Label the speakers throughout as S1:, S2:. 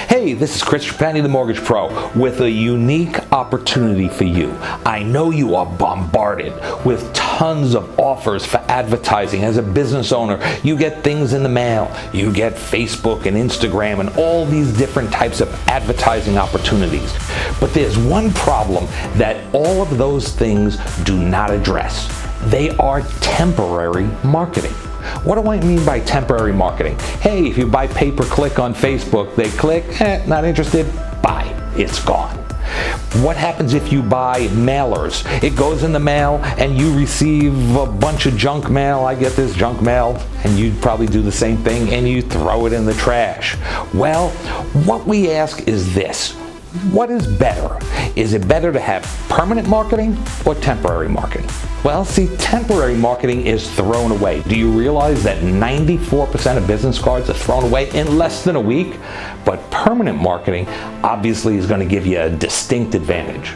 S1: Hey, this is Chris Trapani, the Mortgage Pro, with a unique opportunity for you. I know you are bombarded with tons of offers for advertising. As a business owner, you get things in the mail. You get Facebook and Instagram and all these different types of advertising opportunities. But there's one problem that all of those things do not address. They are temporary marketing. What do I mean by temporary marketing? Hey, if you buy pay-per-click on Facebook, they click, not interested, bye, it's gone. What happens if you buy mailers? It goes in the mail and you receive a bunch of junk mail. I get this junk mail, and you probably do the same thing, and you throw it in the trash. Well, what we ask is this. What is better? Is it better to have permanent marketing or temporary marketing? Well, see, temporary marketing is thrown away. Do you realize that 94% of business cards are thrown away in less than a week? But permanent marketing obviously is going to give you a distinct advantage.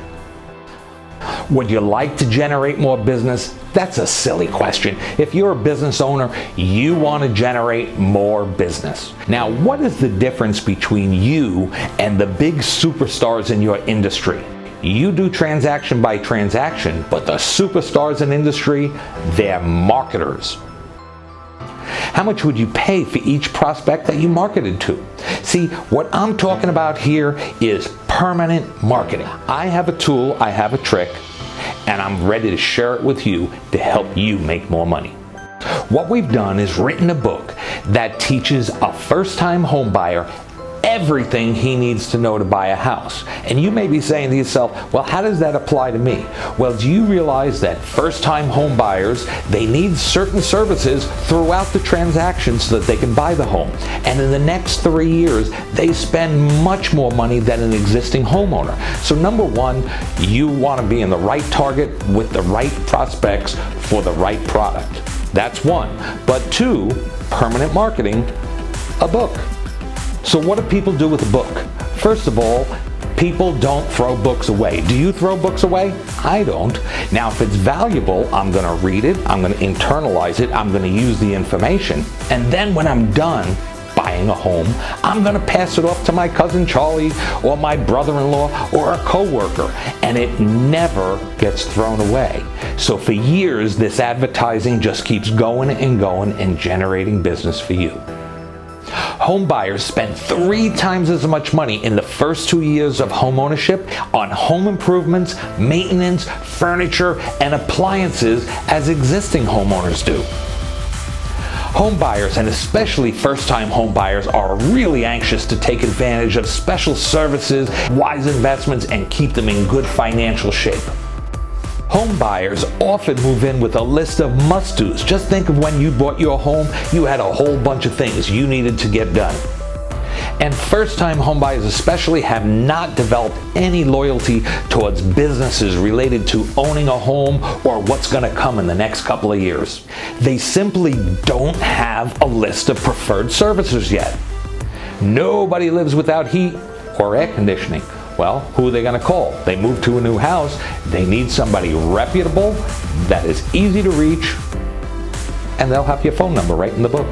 S1: Would you like to generate more business? That's a silly question. If you're a business owner, you want to generate more business. Now, what is the difference between you and the big superstars in your industry? You do transaction by transaction, but the superstars in industry, they're marketers. How much would you pay for each prospect that you marketed to? See, what I'm talking about here is permanent marketing. I have a tool, I have a trick, and I'm ready to share it with you to help you make more money. What we've done is written a book that teaches a first-time home buyer everything he needs to know to buy a house. And you may be saying to yourself, well, how does that apply to me? Well, do you realize that first-time home buyers, they need certain services throughout the transaction so that they can buy the home? And in the next 3 years, they spend much more money than an existing homeowner. So number one, you want to be in the right target with the right prospects for the right product. That's one. But two, permanent marketing, a book. So what do people do with a book? First of all, people don't throw books away. Do you throw books away? I don't. Now, if it's valuable, I'm going to read it, I'm going to internalize it, I'm going to use the information, and then when I'm done buying a home, I'm going to pass it off to my cousin Charlie or my brother-in-law or a coworker, and it never gets thrown away. So for years, this advertising just keeps going and going and generating business for you. Home buyers spend 3 times as much money in the first 2 years of home ownership on home improvements, maintenance, furniture, and appliances as existing homeowners do. Home buyers, and especially first-time home buyers, are really anxious to take advantage of special services, wise investments, and keep them in good financial shape. Home buyers often move in with a list of must-dos. Just think of when you bought your home, you had a whole bunch of things you needed to get done. And first-time home buyers especially have not developed any loyalty towards businesses related to owning a home or what's going to come in the next couple of years. They simply don't have a list of preferred services yet. Nobody lives without heat or air conditioning. Well, who are they going to call? They move to a new house. They need somebody reputable, that is easy to reach, and they'll have your phone number right in the book.